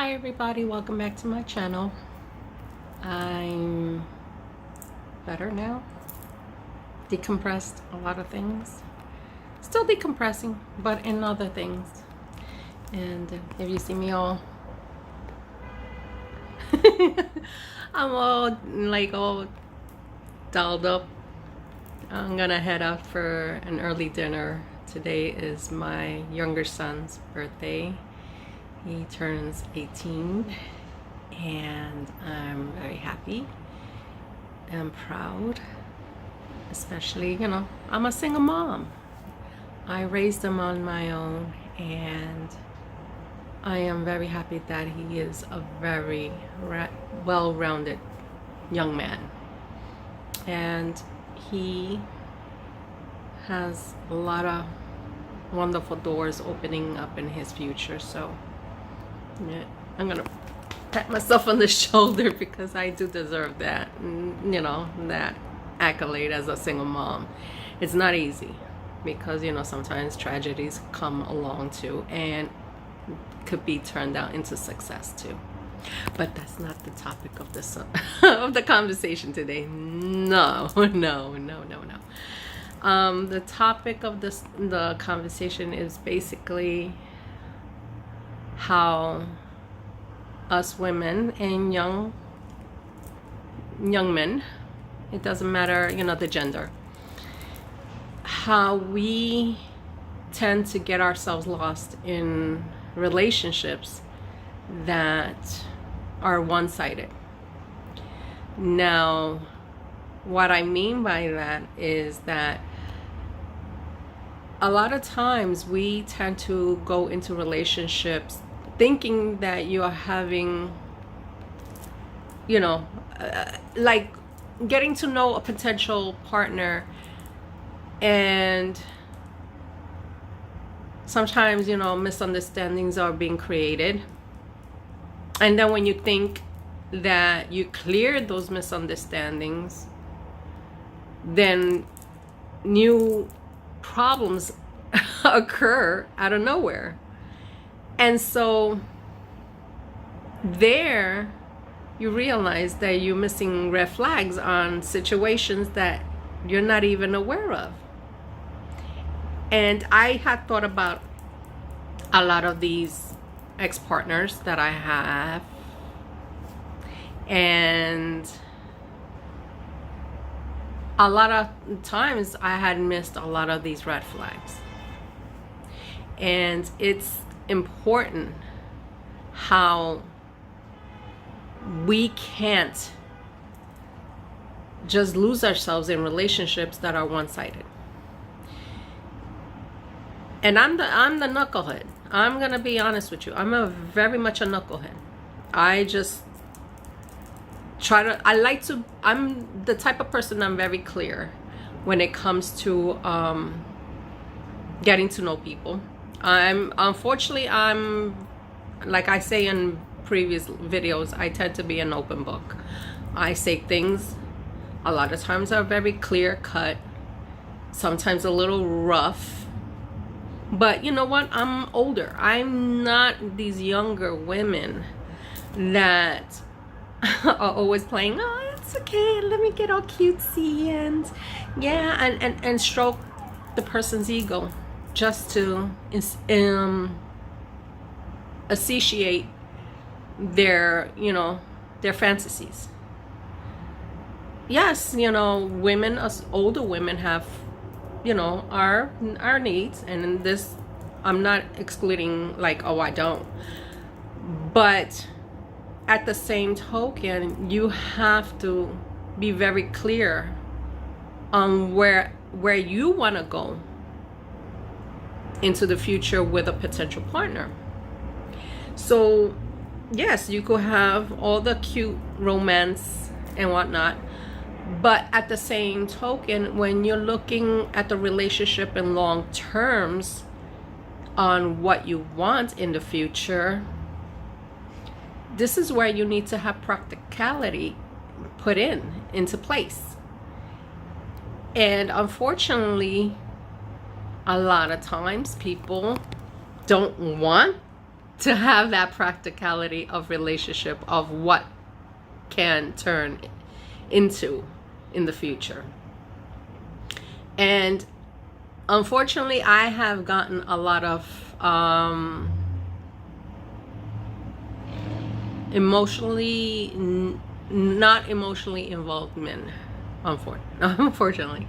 Hi everybody, welcome back to my channel. I'm better now. Decompressed a lot of things. Still decompressing, but in other things. And if you see me all I'm all dolled up. I'm gonna head out for an early dinner. Today is my younger son's birthday. He turns 18 and I'm very happy and proud, especially, I'm a single mom. I raised him on my own and I am very happy that he is a very well-rounded young man, and he has a lot of wonderful doors opening up in his future. So yeah, I'm gonna pat myself on the shoulder because I do deserve that, that accolade as a single mom. It's not easy because, sometimes tragedies come along too and could be turned out into success too. But that's not the topic of this of the conversation today. No. The topic of the conversation is basically how us women and young men, it doesn't matter, the gender, how we tend to get ourselves lost in relationships that are one-sided. Now, what I mean by that is that a lot of times we tend to go into relationships thinking that you are having, like getting to know a potential partner, and sometimes, misunderstandings are being created. And then when you think that you cleared those misunderstandings, then new problems occur out of nowhere. And so there you realize that you're missing red flags on situations that you're not even aware of. And I had thought about a lot of these ex-partners that I have, and a lot of times I had missed a lot of these red flags. And it's important how we can't just lose ourselves in relationships that are one-sided. And I'm the knucklehead. I'm gonna be honest with you. I'm very much a knucklehead. I just I'm the type of person, I'm very clear when it comes to getting to know people. Unfortunately, like I say in previous videos, I tend to be an open book. I say things a lot of times are very clear cut, sometimes a little rough. But you know what? I'm older. I'm not these younger women that are always playing, oh, it's okay, let me get all cutesy and and stroke the person's ego just to satiate their their fantasies. Yes, women, us older women, have our needs, and in this I'm not excluding, like, oh, I don't, but at the same token, you have to be very clear on where you want to go into the future with a potential partner. So yes, you could have all the cute romance and whatnot, but at the same token, when you're looking at the relationship in long terms on what you want in the future, this is where you need to have practicality put into place. And unfortunately, a lot of times people don't want to have that practicality of relationship, of what can turn into in the future. And unfortunately, I have gotten a lot of not emotionally involved men, unfortunately.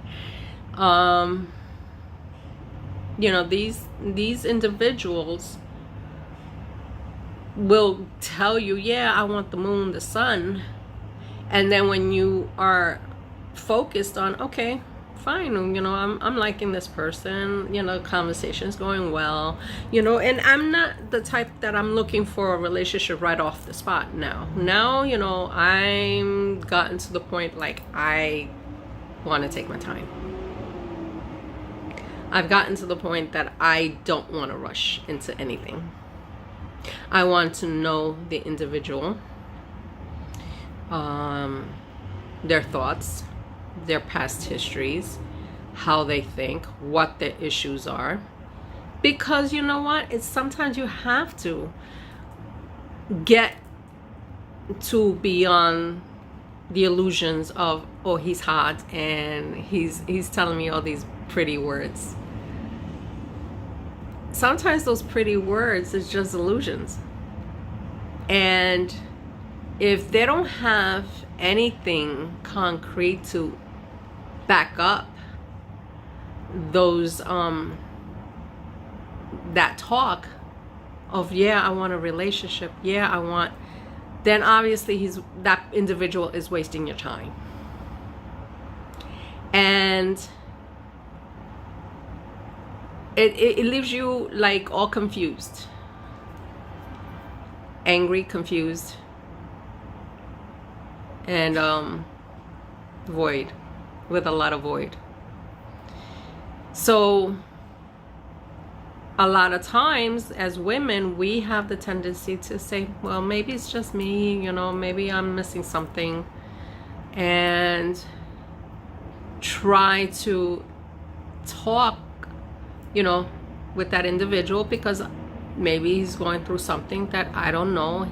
These individuals will tell you, yeah, I want the moon, the sun, and then when you are focused on, okay, fine, I'm liking this person, conversation's going well, and I'm not the type that I'm looking for a relationship right off the spot now, I'm gotten to the point, like, I want to take my time. I've gotten to the point that I don't want to rush into anything. I want to know the individual, their thoughts, their past histories, how they think, what their issues are. Because you know what? It's sometimes you have to get to beyond the illusions of, oh, he's hot and he's telling me all these pretty words. Sometimes those pretty words is just illusions. And if they don't have anything concrete to back up those that talk of, yeah, I want a relationship, yeah, I want, then obviously that individual is wasting your time. And it leaves you like all confused, angry, confused, and void, with a lot of void. So a lot of times as women, we have the tendency to say, well, maybe it's just me, maybe I'm missing something, and try to talk with that individual, because maybe he's going through something that I don't know,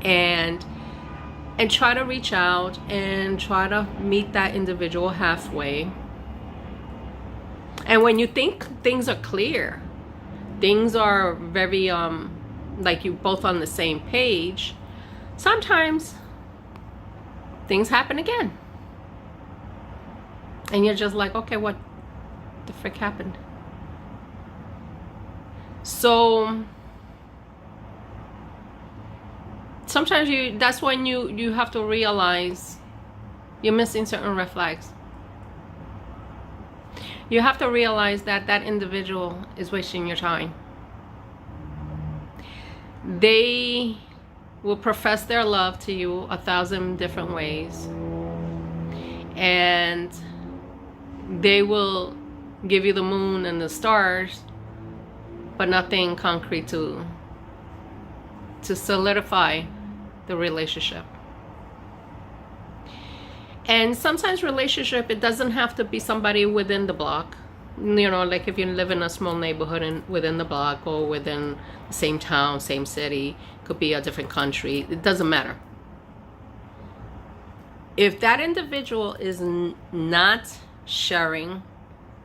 and try to reach out and try to meet that individual halfway. And when you think things are clear, things are very like you both on the same page, sometimes things happen again, and you're just like, okay, what the frick happened? So sometimes that's when you have to realize you're missing certain red flags. You have to realize that that individual is wasting your time. They will profess their love to you 1,000 different ways, and they will give you the moon and the stars, but nothing concrete to solidify the relationship. And sometimes relationship, it doesn't have to be somebody within the block. Like if you live in a small neighborhood within the block, or within the same town, same city, could be a different country, it doesn't matter. If that individual is not sharing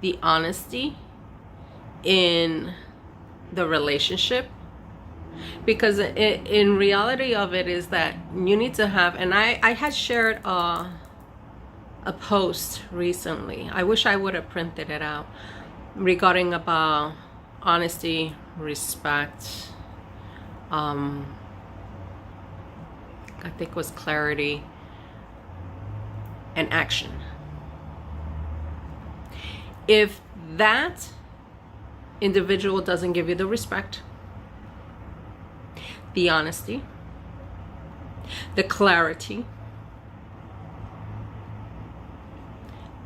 the honesty in the relationship, because in reality of it is that you need to have, and I had shared a post recently, I wish I would have printed it out, regarding about honesty, respect, I think it was clarity, and action. If that individual doesn't give you the respect, the honesty, the clarity,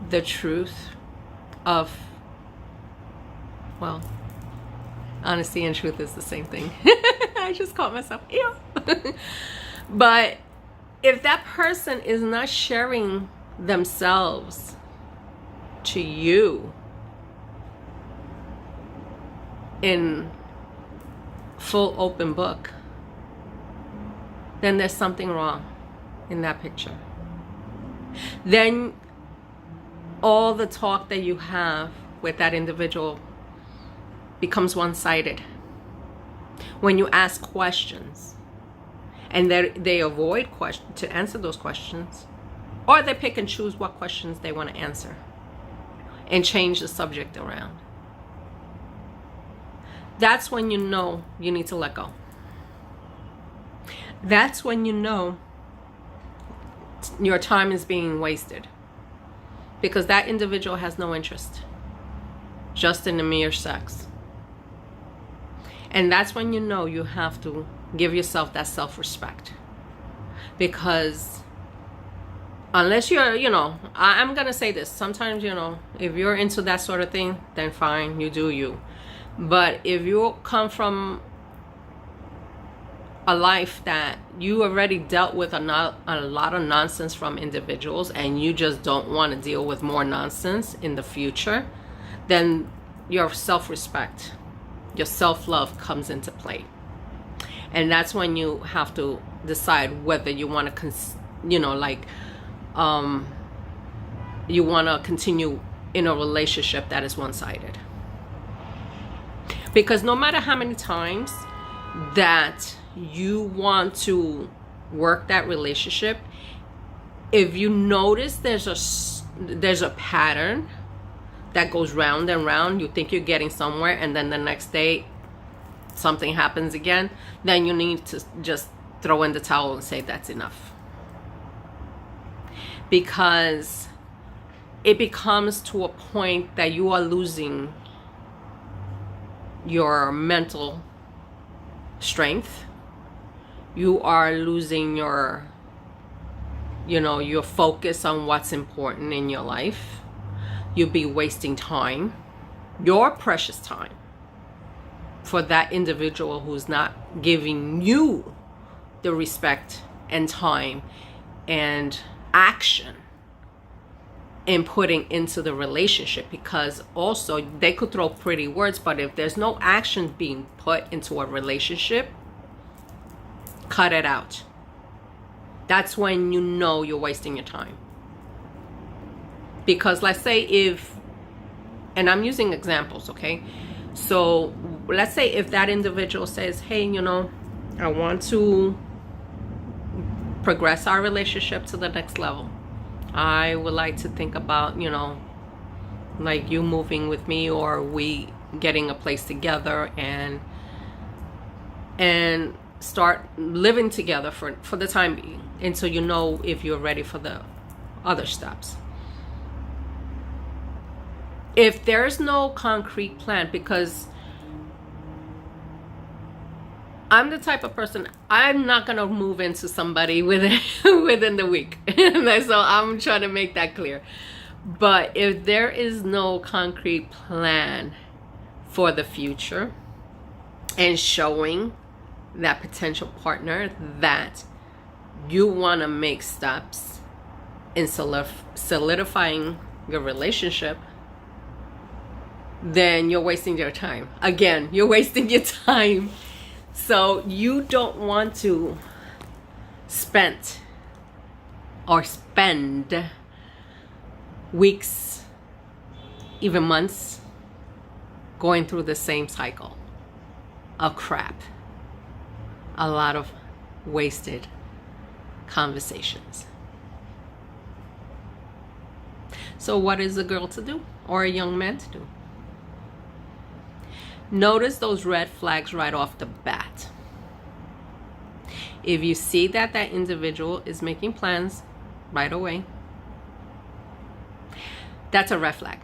the truth of, well, honesty and truth is the same thing. I just caught myself, yeah. But if that person is not sharing themselves to you in full open book, then there's something wrong in that picture. Then all the talk that you have with that individual becomes one-sided. When you ask questions and they avoid to answer those questions, or they pick and choose what questions they want to answer and change the subject around, that's when you know you need to let go. That's when you know your time is being wasted, because that individual has no interest, just in the mere sex. And that's when you know you have to give yourself that self-respect. Because unless you're, I'm going to say this. Sometimes, if you're into that sort of thing, then fine, you do you. But if you come from a life that you already dealt with a lot of nonsense from individuals, and you just don't want to deal with more nonsense in the future, then your self-respect, your self-love comes into play. And that's when you have to decide whether you want to you want to continue in a relationship that is one-sided. Because no matter how many times that you want to work that relationship, if you notice there's a pattern that goes round and round, you think you're getting somewhere, and then the next day something happens again, then you need to just throw in the towel and say that's enough. Because it becomes to a point that you are losing your mental strength. You are losing your focus on what's important in your life. You'll be wasting time, your precious time, for that individual who's not giving you the respect and time and action in putting into the relationship. Because also, they could throw pretty words, but if there's no action being put into a relationship, cut it out. That's when you know you're wasting your time. Because let's say and I'm using examples, okay? So let's say if that individual says, hey, I want to progress our relationship to the next level. I would like to think about, like you moving with me, or we getting a place together and start living together for the time being, until you know if you're ready for the other steps. If there's no concrete plan, because I'm the type of person, I'm not going to move into somebody within the week. So I'm trying to make that clear. But if there is no concrete plan for the future, and showing that potential partner that you want to make steps in solidifying your relationship, then you're wasting your time. Again, you're wasting your time. So you don't want to spend weeks, even months, going through the same cycle of crap. A lot of wasted conversations. So what is a girl to do, or a young man to do? Notice those red flags right off the bat. If you see that individual is making plans right away, that's a red flag.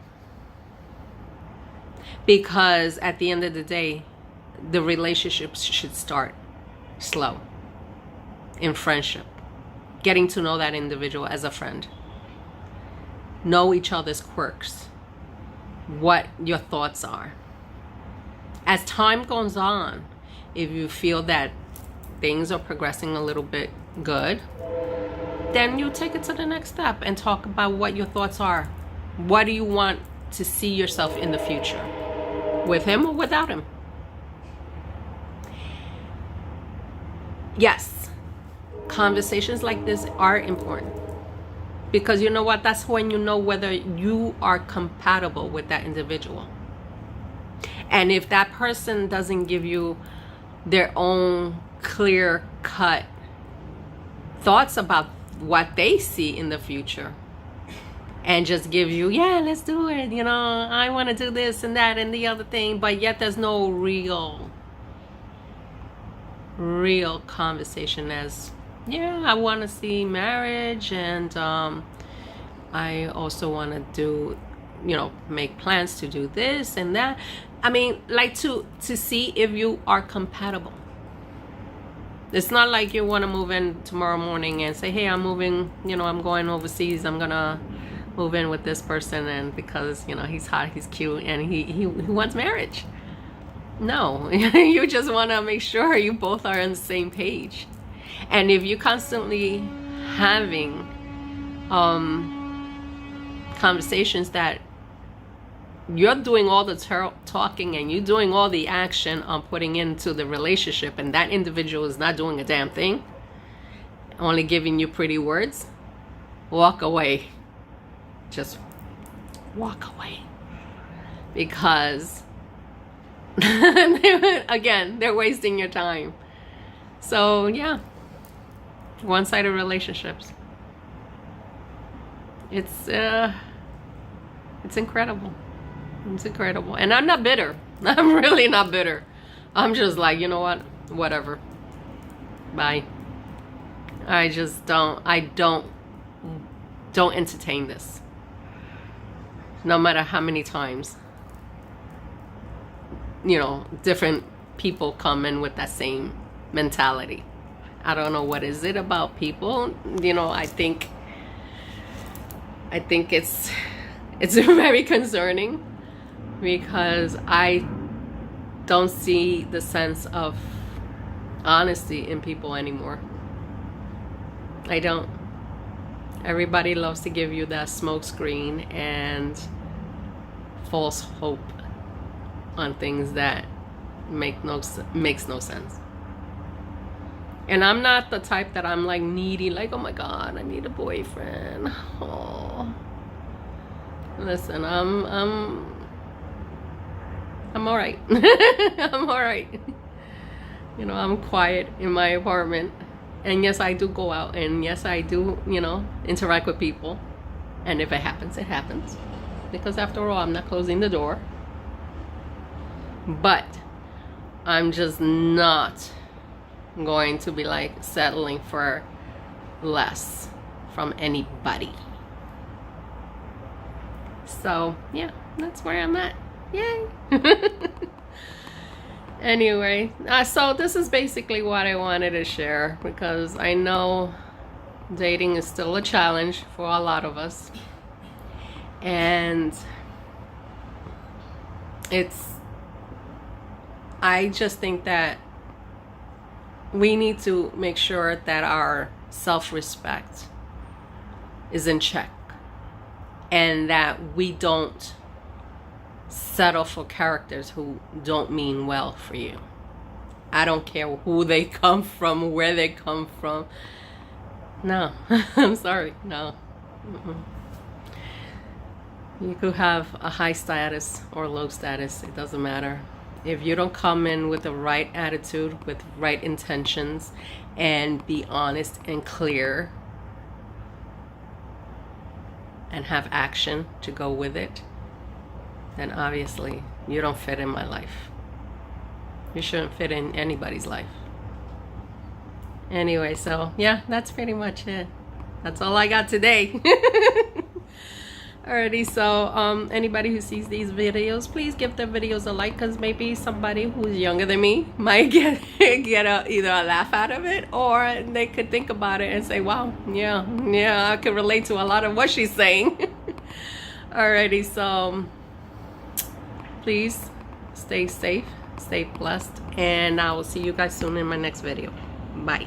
Because at the end of the day, the relationships should start slow, in friendship, getting to know that individual as a friend, know each other's quirks, what your thoughts are. As time goes on, if you feel that things are progressing a little bit good, then you take it to the next step and talk about what your thoughts are. What do you want to see yourself in the future, with him or without him? yes, conversations like this are important, because you know what, that's when you know whether you are compatible with that individual. And if that person doesn't give you their own clear cut thoughts about what they see in the future, and just give you, yeah, let's do it, you know, I want to do this and that and the other thing, but yet there's no real conversation as, yeah, I want to see marriage, and I also want to do, you know, make plans to do this and that. I mean, like to see if you are compatible. It's not like you want to move in tomorrow morning and say, hey, I'm moving, you know, I'm going overseas, I'm gonna move in with this person, and because, you know, he's hot, he's cute, and he wants marriage. No, you just want to make sure you both are on the same page. And if you're constantly having conversations that you're doing all the talking and you're doing all the action on putting into the relationship, and that individual is not doing a damn thing, only giving you pretty words, walk away. Just walk away. Because again, they're wasting your time. So yeah, one-sided relationships, it's incredible. It's incredible. And I'm not bitter. I'm really not bitter. I'm just like, you know what, whatever, bye. I don't entertain this, no matter how many times, you know, different people come in with that same mentality. I don't know what is it about people, you know. I think it's very concerning, because I don't see the sense of honesty in people anymore. I don't. Everybody loves to give you that smoke screen and false hope on things that makes no sense. And I'm not the type that I'm like needy, like, oh my God, I need a boyfriend. Oh, listen, I'm all right. I'm all right. You know, I'm quiet in my apartment, and yes, I do go out, and yes, I do, you know, interact with people, and if it happens, it happens, because after all, I'm not closing the door. But I'm just not going to be like settling for less from anybody. So yeah, that's where I'm at. Yay. Anyway, so this is basically what I wanted to share, because I know dating is still a challenge for a lot of us, and I just think that we need to make sure that our self-respect is in check, and that we don't settle for characters who don't mean well for you. I don't care who they come from, where they come from. No, I'm sorry, no. You could have a high status or low status, it doesn't matter. If you don't come in with the right attitude, with right intentions, and be honest and clear, and have action to go with it, then obviously you don't fit in my life. You shouldn't fit in anybody's life. Anyway, so yeah, that's pretty much it. That's all I got today. Alrighty, so anybody who sees these videos, please give the videos a like, because maybe somebody who's younger than me might get either a laugh out of it, or they could think about it and say, wow, yeah, I could relate to a lot of what she's saying. Alrighty, so please stay safe, stay blessed, and I will see you guys soon in my next video. Bye.